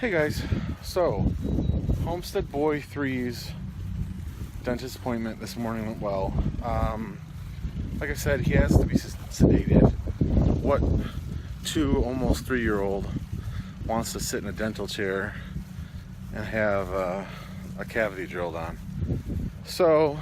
Hey guys, so Homestead Boy 3's dentist appointment this morning went well. Like I said, he has to be sedated. What 2, almost 3-year-old wants to sit in a dental chair and have a cavity drilled on? So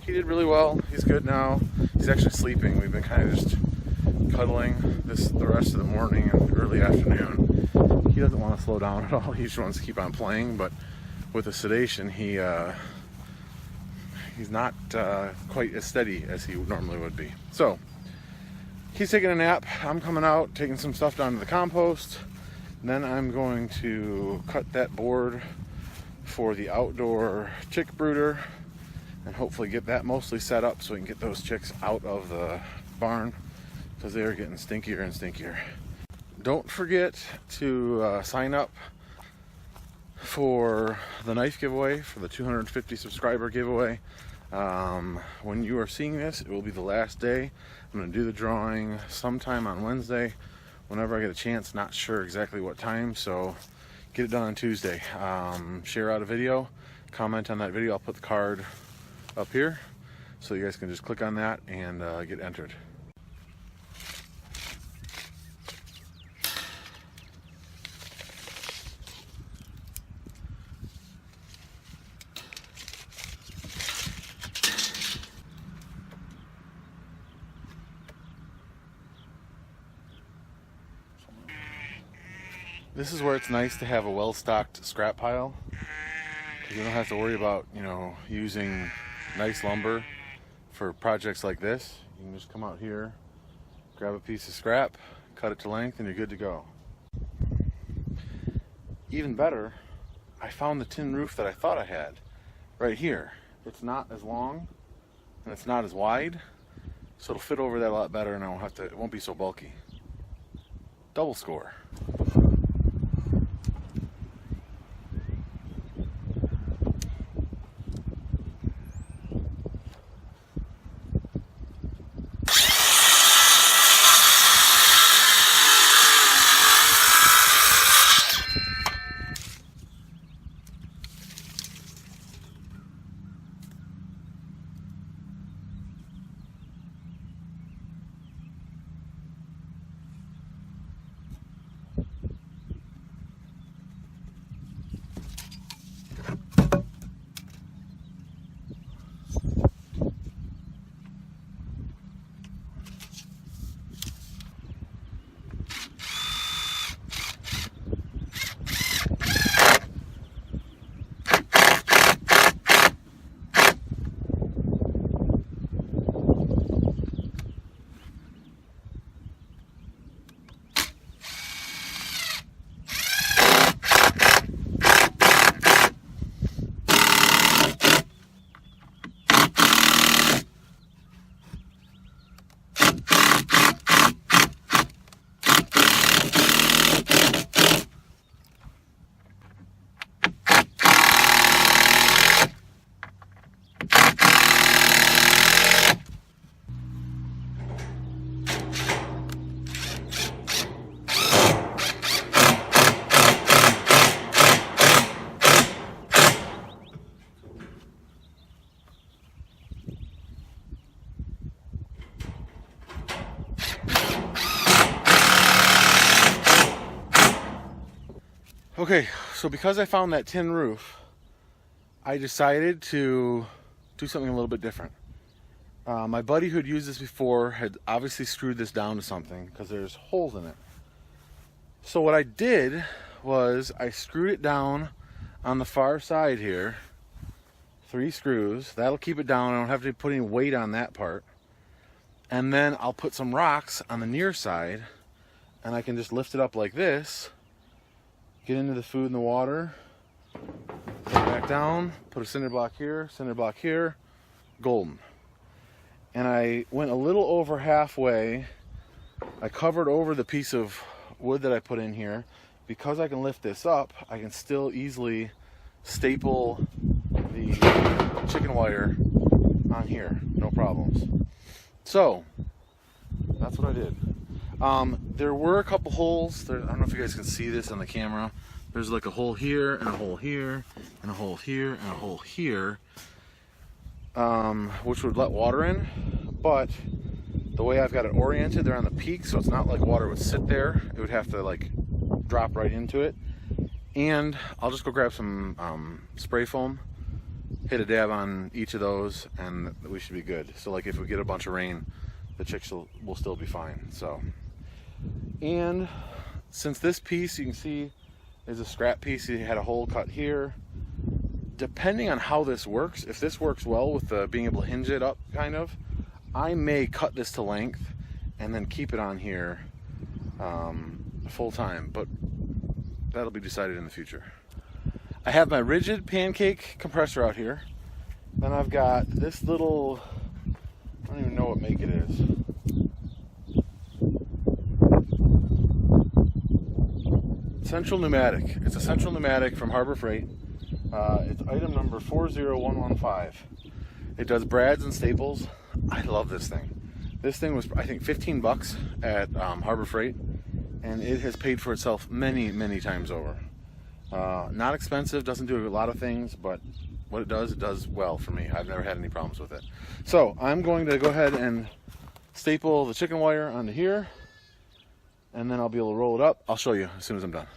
he did really well. He's good now. He's actually sleeping. We've been kind of just cuddling the rest of the morning and early afternoon. He doesn't want to slow down at all. He just wants to keep on playing, but with the sedation, he's not quite as steady as he normally would be. So he's taking a nap. I'm coming out, taking some stuff down to the compost. Then I'm going to cut that board for the outdoor chick brooder and hopefully get that mostly set up so we can get those chicks out of the barn, because they are getting stinkier and stinkier. Don't forget to sign up for the knife giveaway, for the 250 subscriber giveaway. When you are seeing this, it will be the last day. I'm going to do the drawing sometime on Wednesday, whenever I get a chance. Not sure exactly what time, so get it done on Tuesday. Share out a video, comment on that video. I'll put the card up here so you guys can just click on that and get entered. This is where it's nice to have a well-stocked scrap pile, because you don't have to worry about, using nice lumber for projects like this. You can just come out here, grab a piece of scrap, cut it to length, and you're good to go. Even better, I found the tin roof that I thought I had right here. It's not as long and it's not as wide, so it'll fit over that a lot better, and it won't be so bulky. Double score. Okay, so because I found that tin roof, I decided to do something a little bit different. My buddy who had used this before had obviously screwed this down to something, because there's holes in it. So what I did was I screwed it down on the far side here, 3 screws. That'll keep it down. I don't have to put any weight on that part. And then I'll put some rocks on the near side, and I can just lift it up like this, get into the food and the water, put it back down, put a cinder block here, golden. And I went a little over halfway. I covered over the piece of wood that I put in here. Because I can lift this up, I can still easily staple the chicken wire on here, no problems. So that's what I did. There were a couple holes there. I don't know if you guys can see this on the camera. There's like a hole here and a hole here and a hole here and a hole here, which would let water in, but the way I've got it oriented, they're on the peak, so it's not like water would sit there. It would have to like drop right into it. And I'll just go grab some spray foam, hit a dab on each of those, and we should be good. So like if we get a bunch of rain, the chicks will still be fine. So, and since this piece, you can see, is a scrap piece, it had a hole cut here. Depending on how this works, if this works well with the being able to hinge it up kind of, I may cut this to length and then keep it on here full time, but that'll be decided in the future. I have my rigid pancake compressor out here. Then I've got this little, I don't even know what make it is. Central Pneumatic. It's a Central Pneumatic from Harbor Freight. It's item number 40115. It does brads and staples. I love this thing. This thing was, I think, 15 bucks at Harbor Freight, and it has paid for itself many, many times over. Not expensive, doesn't do a lot of things, but what it does well for me. I've never had any problems with it. So I'm going to go ahead and staple the chicken wire onto here, and then I'll be able to roll it up. I'll show you as soon as I'm done.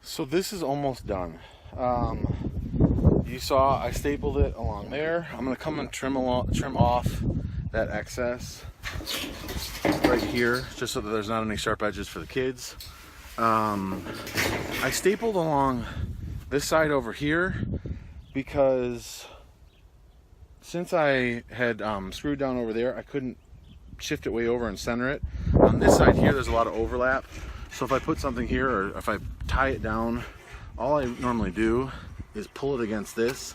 So this is almost done. You saw I stapled it along there. I'm going to come and trim off that excess right here, just so that there's not any sharp edges for the kids. I stapled along this side over here because since I had screwed down over there, I couldn't shift it way over and center it. On this side here, there's a lot of overlap. So if I put something here, or if I tie it down, all I normally do is pull it against this,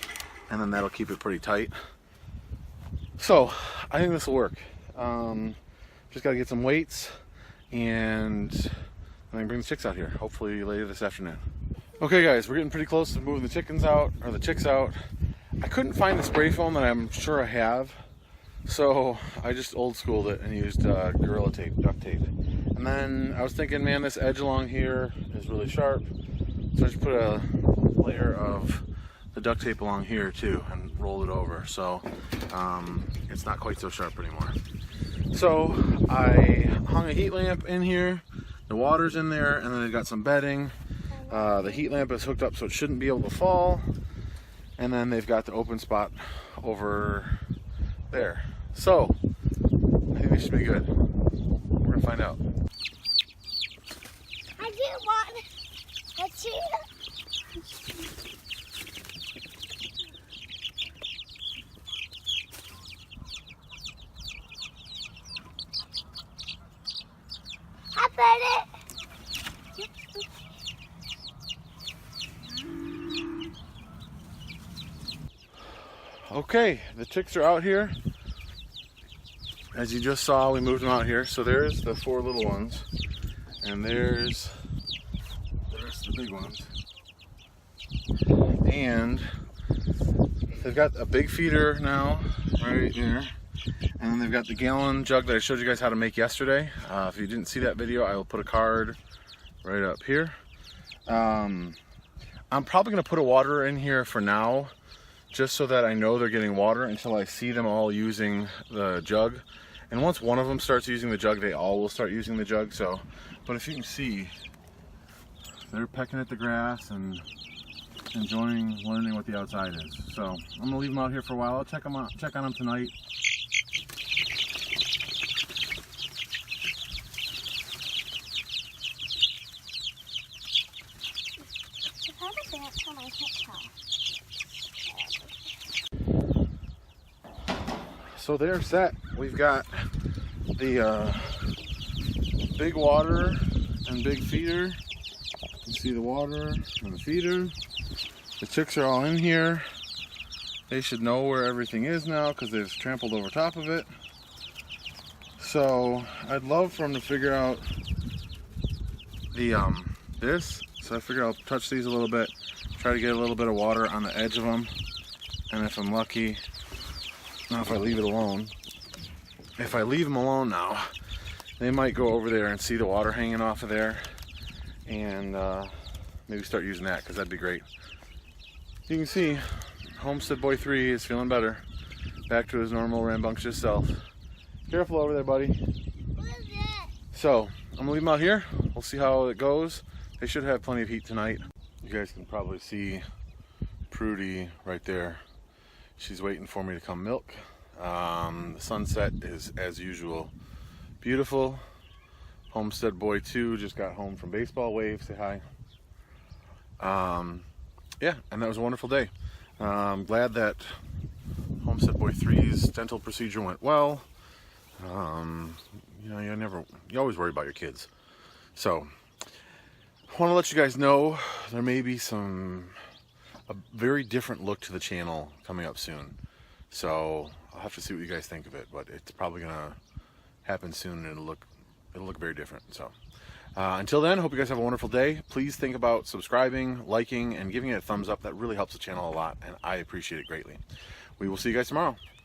and then that'll keep it pretty tight. So I think this will work. Just gotta get some weights, and I can bring the chicks out here, hopefully later this afternoon. Okay guys, we're getting pretty close to moving the chickens out, or the chicks out. I couldn't find the spray foam that I'm sure I have, so I just old schooled it and used Gorilla Tape, duct tape. And then I was thinking, man, this edge along here is really sharp, so I just put a layer of the duct tape along here too and rolled it over, so it's not quite so sharp anymore. So I hung a heat lamp in here, the water's in there, and then I got some bedding. The heat lamp is hooked up so it shouldn't be able to fall, and then they've got the open spot over there. So I think we should be good. We're gonna find out. I do want a cheetah. I bet it. Okay, the chicks are out here. As you just saw, we moved them out here. So there's the 4 little ones, and there's the big ones. And they've got a big feeder now, right there. And then they've got the gallon jug that I showed you guys how to make yesterday. If you didn't see that video, I will put a card right up here. I'm probably gonna put a water in here for now, just so that I know they're getting water until I see them all using the jug. And once one of them starts using the jug, they all will start using the jug. So, but if you can see, they're pecking at the grass and enjoying learning what the outside is. So I'm gonna leave them out here for a while. I'll check on them tonight. So they're set. We've got the big water and big feeder. You can see the water and the feeder. The chicks are all in here. They should know where everything is now because they've trampled over top of it. So I'd love for them to figure out the this. So I figure I'll touch these a little bit, try to get a little bit of water on the edge of them, and if I'm lucky, now if I leave it alone, if I leave them alone now, they might go over there and see the water hanging off of there, and maybe start using that because that'd be great. You can see Homestead Boy 3 is feeling better, back to his normal rambunctious self. Careful over there, buddy. What is it? So I'm gonna leave them out here. We'll see how it goes. They should have plenty of heat tonight. You guys can probably see Prudy right there. She's waiting for me to come milk. The sunset is, as usual, beautiful. Homestead Boy 2 just got home from baseball. Wave, say hi. Yeah, and that was a wonderful day. I'm glad that Homestead Boy 3's dental procedure went well. You know, you always worry about your kids. So I want to let you guys know there may be a very different look to the channel coming up soon. So I'll have to see what you guys think of it, but it's probably gonna happen soon and it'll look very different. So until then, hope you guys have a wonderful day. Please think about subscribing, liking, and giving it a thumbs up. That really helps the channel a lot, and I appreciate it greatly. We will see you guys tomorrow.